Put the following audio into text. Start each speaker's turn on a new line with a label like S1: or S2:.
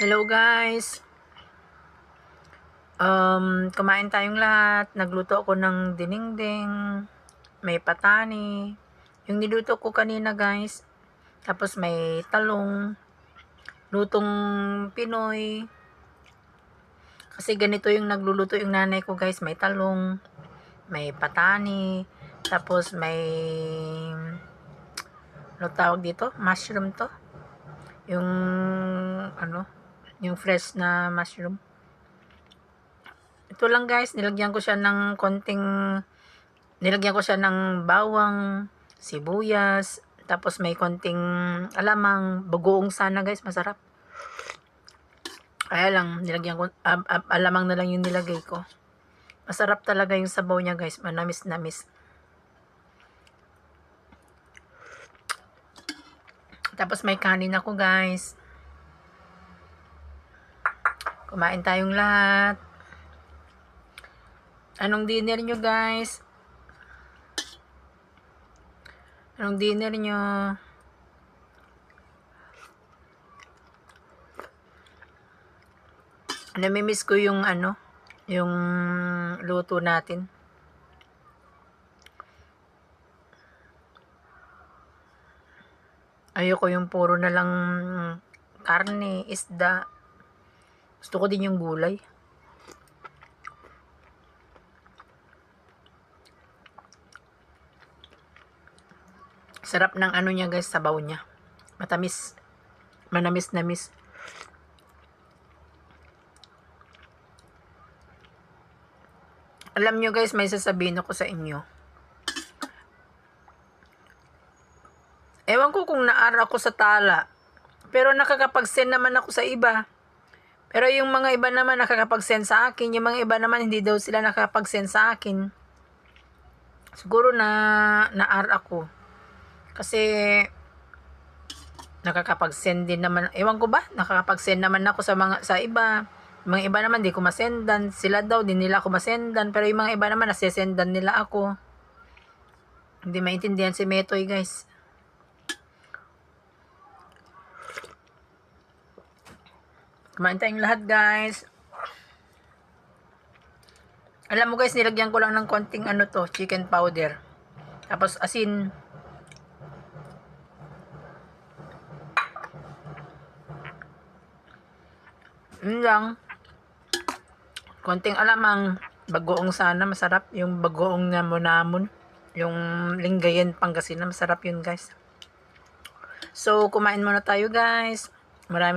S1: Hello guys. Kumain tayong lahat. Nagluto ako ng dinengdeng, may patani. Yung niluto ko kanina guys. Tapos may talong, lutong Pinoy. Kasi ganito yung nagluluto yung nanay ko guys. May talong, may patani, tapos may ano tawag dito? Mushroom to. Yung yung fresh na mushroom. Ito lang guys, nilagyan ko siya ng bawang, sibuyas, tapos may konting alamang, bagoong sana guys, masarap. Kaya lang, nilagyan ko, alamang na lang yung nilagay ko. Masarap talaga yung sabaw niya guys, manamis-namis. Tapos may kanin ako guys. Kumain tayong lahat. Anong dinner nyo guys? Anong dinner nyo? Namimiss ko yung yung luto natin. Ayoko yung puro na lang karne, isda. Gusto ko din yung gulay. Sarap ng niya guys, sabaw niya. Matamis. Manamis-namis. Alam nyo guys, may sasabihin ako sa inyo. Ewan ko kung naara ako sa tala. Pero nakakapag-send naman ako sa iba. Pero yung mga iba naman nakakapag-send sa akin. Yung mga iba naman hindi daw sila nakakapag-send sa akin. Siguro naara ako. Kasi nakakapag-send din naman. Ewan ko ba? Nakakapag-send naman ako sa iba. Mga iba naman di ko masendan. Sila daw din nila ako masendan. Pero yung mga iba naman nasisendan nila ako. Hindi maintindihan si Metoy guys. Kumain tayong lahat guys. Alam mo guys, nilagyan ko lang ng konting chicken powder. Tapos asin. Yun lang. Konting alamang. Bagoong sana, masarap. Yung bagoong namon-namon. Yung Lingayen, Pangasinan, masarap yun guys. So, kumain muna tayo guys. Maraming